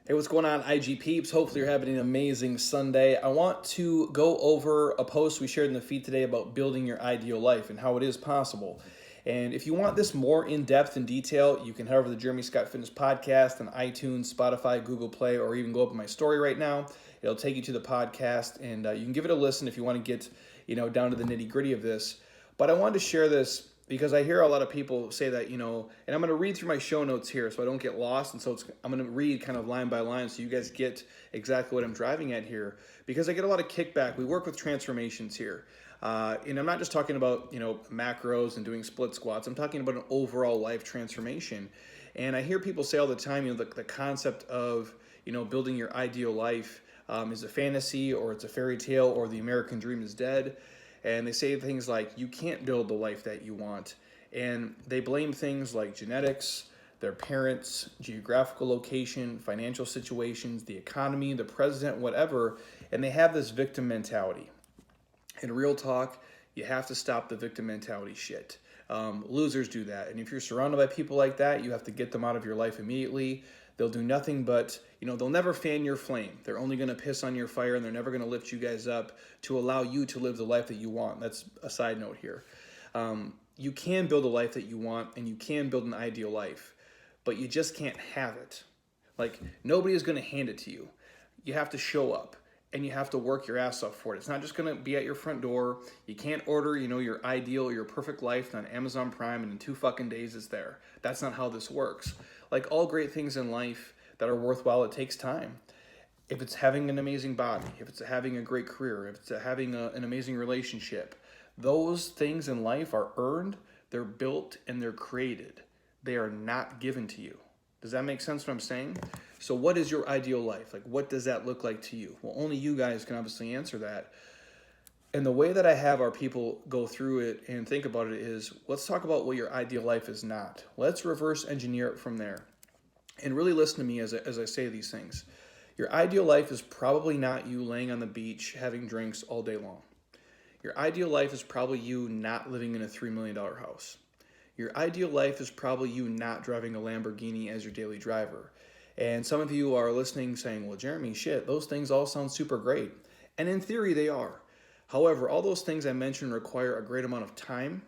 Hey, what's going on, IG peeps? Hopefully you're having an amazing Sunday. I want to go over a post we shared in the feed today about building your ideal life and how it is possible. And if you want this more in depth and detail, you can head over to the Jeremy Scott Fitness Podcast on iTunes, Spotify, Google Play, or even go up on my story right now. It'll take you to the podcast, and you can give it a listen if you want to get down to the nitty gritty of this. But I wanted to share this because I hear a lot of people say that, and I'm going to read through my show notes here so I don't get lost. And so I'm going to read kind of line by line so you guys get exactly what I'm driving at here, because I get a lot of kickback. We work with transformations here. And I'm not just talking about, macros and doing split squats. I'm talking about an overall life transformation. And I hear people say all the time, the concept of, building your ideal life is a fantasy, or it's a fairy tale, or the American dream is dead. And they say things like, you can't build the life that you want. And they blame things like genetics, their parents, geographical location, financial situations, the economy, the president, whatever. And they have this victim mentality. In real talk, you have to stop the victim mentality shit. Losers do that. And if you're surrounded by people like that, you have to get them out of your life immediately. They'll do nothing but, they'll never fan your flame. They're only going to piss on your fire, and they're never going to lift you guys up to allow you to live the life that you want. That's a side note here. You can build a life that you want, and you can build an ideal life, but you just can't have it. Like, nobody is going to hand it to you. You have to show up, and you have to work your ass off for it. It's not just going to be at your front door. You can't order, your ideal, your perfect life on Amazon Prime, and in 2 fucking days it's there. That's not how this works. Like all great things in life that are worthwhile, it takes time. If it's having an amazing body, if it's having a great career, if it's having an amazing relationship, those things in life are earned, they're built, and they're created. They are not given to you. Does that make sense what I'm saying? So what is your ideal life? Like, what does that look like to you? Well, only you guys can obviously answer that. And the way that I have our people go through it and think about it is, let's talk about what your ideal life is not. Let's reverse engineer it from there. And really listen to me as I say these things. Your ideal life is probably not you laying on the beach having drinks all day long. Your ideal life is probably you not living in a $3 million house. Your ideal life is probably you not driving a Lamborghini as your daily driver. And some of you are listening saying, well, Jeremy, shit, those things all sound super great. And in theory, they are. However, all those things I mentioned require a great amount of time,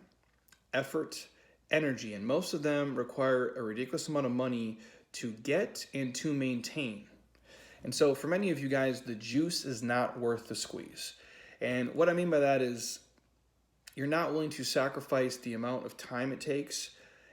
effort, energy, and most of them require a ridiculous amount of money to get and to maintain. And so for many of you guys, the juice is not worth the squeeze. And what I mean by that is you're not willing to sacrifice the amount of time it takes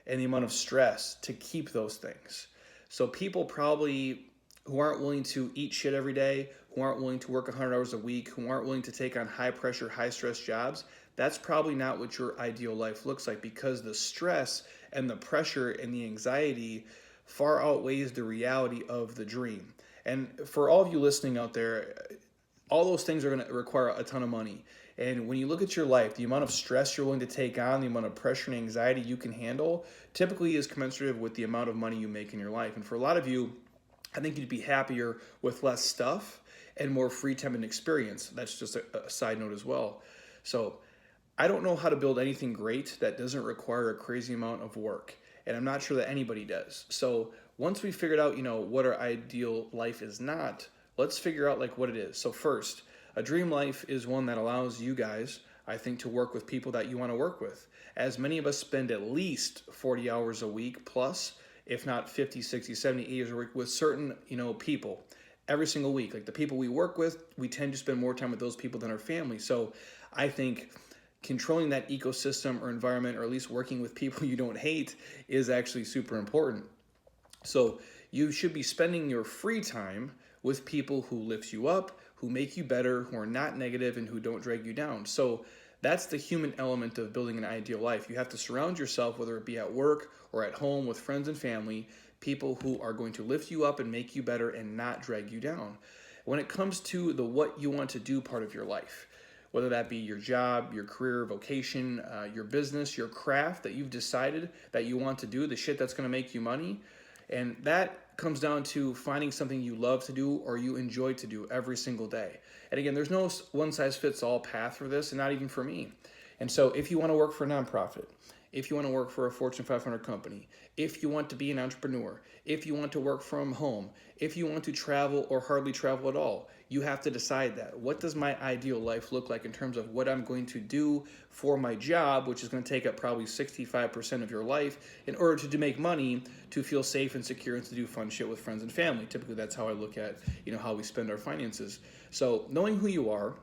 and the amount of stress to keep those things. So people probably who aren't willing to eat shit every day, who aren't willing to work 100 hours a week, who aren't willing to take on high pressure, high stress jobs, that's probably not what your ideal life looks like, because the stress and the pressure and the anxiety far outweighs the reality of the dream. And for all of you listening out there, all those things are going to require a ton of money. And when you look at your life, the amount of stress you're willing to take on, the amount of pressure and anxiety you can handle, typically is commensurate with the amount of money you make in your life. And for a lot of you, I think you'd be happier with less stuff and more free time and experience. That's just a side note as well. So I don't know how to build anything great that doesn't require a crazy amount of work. And I'm not sure that anybody does. So once we figured out, what our ideal life is not, let's figure out like what it is. So first, a dream life is one that allows you guys, I think, to work with people that you want to work with. As many of us spend at least 40 hours a week plus, if not 50, 60, 70, 80 hours a week with certain, people every single week. Like the people we work with, we tend to spend more time with those people than our family. So I think controlling that ecosystem or environment, or at least working with people you don't hate, is actually super important. So you should be spending your free time with people who lift you up, who make you better, who are not negative, and who don't drag you down. So that's the human element of building an ideal life. You have to surround yourself, whether it be at work or at home with friends and family, people who are going to lift you up and make you better and not drag you down. When it comes to the what you want to do part of your life, whether that be your job, your career, vocation, your business, your craft that you've decided that you want to do, the shit that's going to make you money, and that comes down to finding something you love to do or you enjoy to do every single day. And again, there's no one-size-fits-all path for this, and not even for me. And so if you want to work for a nonprofit, if you want to work for a Fortune 500 company, if you want to be an entrepreneur, if you want to work from home, if you want to travel or hardly travel at all, you have to decide that. What does my ideal life look like in terms of what I'm going to do for my job, which is going to take up probably 65% of your life in order to make money, to feel safe and secure, and to do fun shit with friends and family. Typically, that's how I look at, how we spend our finances. So knowing who you are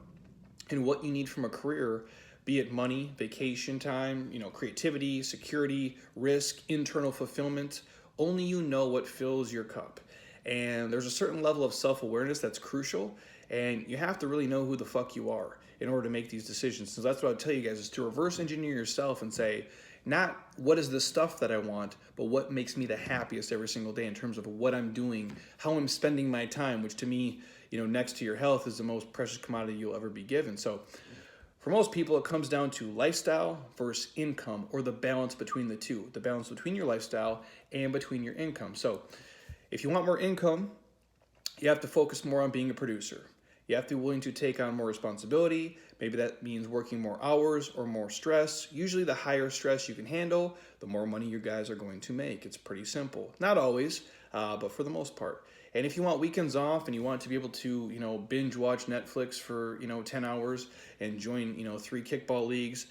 and what you need from a career, be it money, vacation time, creativity, security, risk, internal fulfillment, only you know what fills your cup. And there's a certain level of self-awareness that's crucial, and you have to really know who the fuck you are in order to make these decisions. So that's what I'll tell you guys, is to reverse engineer yourself and say, not what is the stuff that I want, but what makes me the happiest every single day in terms of what I'm doing, how I'm spending my time, which to me, next to your health, is the most precious commodity you'll ever be given. So for most people, it comes down to lifestyle versus income, or the balance between the two, the balance between your lifestyle and between your income. So if you want more income, you have to focus more on being a producer. You have to be willing to take on more responsibility. Maybe that means working more hours or more stress. Usually the higher stress you can handle, the more money you guys are going to make. It's pretty simple. Not always, but for the most part. And if you want weekends off and you want to be able to, binge watch Netflix for, 10 hours and join, 3 kickball leagues,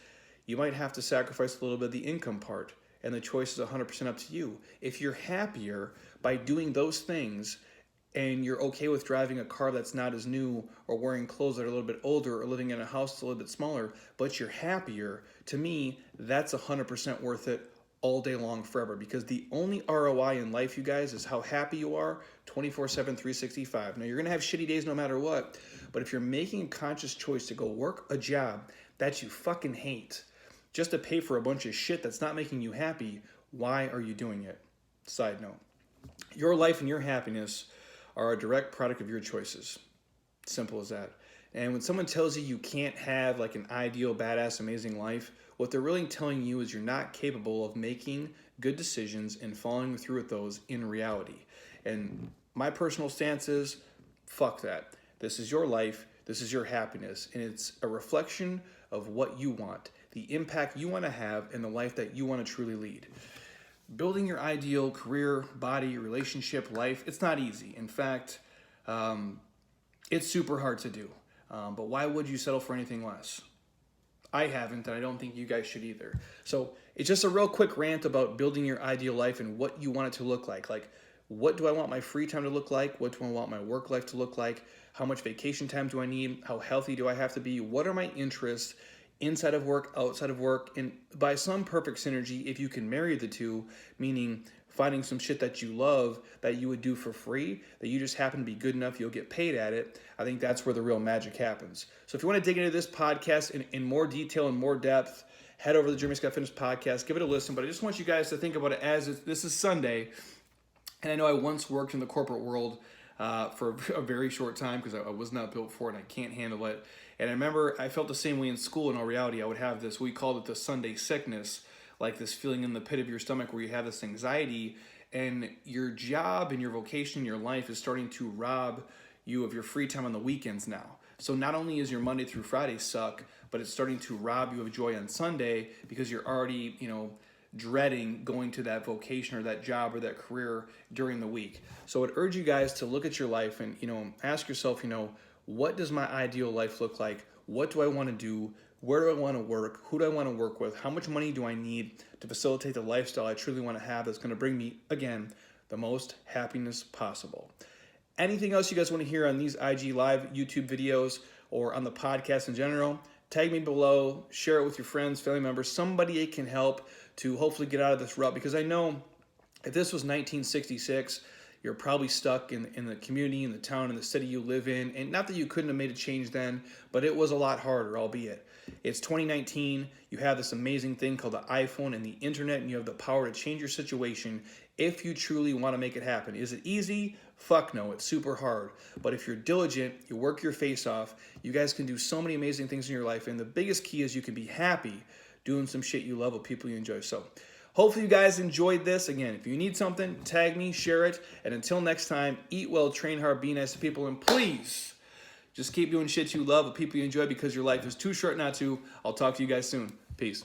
you might have to sacrifice a little bit of the income part. And the choice is 100% up to you. If you're happier by doing those things, and you're okay with driving a car that's not as new, or wearing clothes that are a little bit older, or living in a house that's a little bit smaller, but you're happier, to me, that's 100% worth it all day long, forever. Because the only ROI in life, you guys, is how happy you are 24/7, 365. Now, you're going to have shitty days no matter what, but if you're making a conscious choice to go work a job that you fucking hate just to pay for a bunch of shit that's not making you happy, why are you doing it? Side note, your life and your happiness are a direct product of your choices. Simple as that. And when someone tells you you can't have like an ideal, badass, amazing life, what they're really telling you is you're not capable of making good decisions and following through with those in reality. And my personal stance is, fuck that. This is your life. This is your happiness. And it's a reflection of what you want, the impact you want to have, and the life that you want to truly lead. Building your ideal career, body, relationship, life, it's not easy. In fact, it's super hard to do. But why would you settle for anything less? I haven't, and I don't think you guys should either. So it's just a real quick rant about building your ideal life and what you want it to look like. Like, what do I want my free time to look like? What do I want my work life to look like? How much vacation time do I need? How healthy do I have to be? What are my interests inside of work, outside of work? And by some perfect synergy, if you can marry the two, meaning finding some shit that you love that you would do for free, that you just happen to be good enough, you'll get paid at it, I think that's where the real magic happens. So if you want to dig into this podcast in more detail and more depth, head over to the Jeremy Scott Fitness Podcast, give it a listen. But I just want you guys to think about it as this is Sunday, and I know I once worked in the corporate world for a very short time because I was not built for it and I can't handle it. And I remember I felt the same way in school. In all reality, I would have this, we called it the Sunday sickness, like this feeling in the pit of your stomach where you have this anxiety, and your job and your vocation, your life is starting to rob you of your free time on the weekends now. So not only is your Monday through Friday suck, but it's starting to rob you of joy on Sunday because you're already, dreading going to that vocation or that job or that career during the week. So I'd urge you guys to look at your life and, ask yourself, what does my ideal life look like? What do I want to do? Where do I want to work? Who do I want to work with? How much money do I need to facilitate the lifestyle I truly want to have that's going to bring me, again, the most happiness possible? Anything else you guys want to hear on these IG Live YouTube videos or on the podcast in general, tag me below, share it with your friends, family members, somebody it can help to hopefully get out of this rut. Because I know if this was 1966, you're probably stuck in the community, in the town, in the city you live in. And not that you couldn't have made a change then, but it was a lot harder, albeit. It's 2019. You have this amazing thing called the iPhone and the internet, and you have the power to change your situation if you truly want to make it happen. Is it easy? Fuck no, it's super hard. But if you're diligent, you work your face off, you guys can do so many amazing things in your life. And the biggest key is you can be happy doing some shit you love with people you enjoy. So hopefully you guys enjoyed this. Again, if you need something, tag me, share it. And until next time, eat well, train hard, be nice to people, and please just keep doing shit you love with people you enjoy because your life is too short not to. I'll talk to you guys soon. Peace.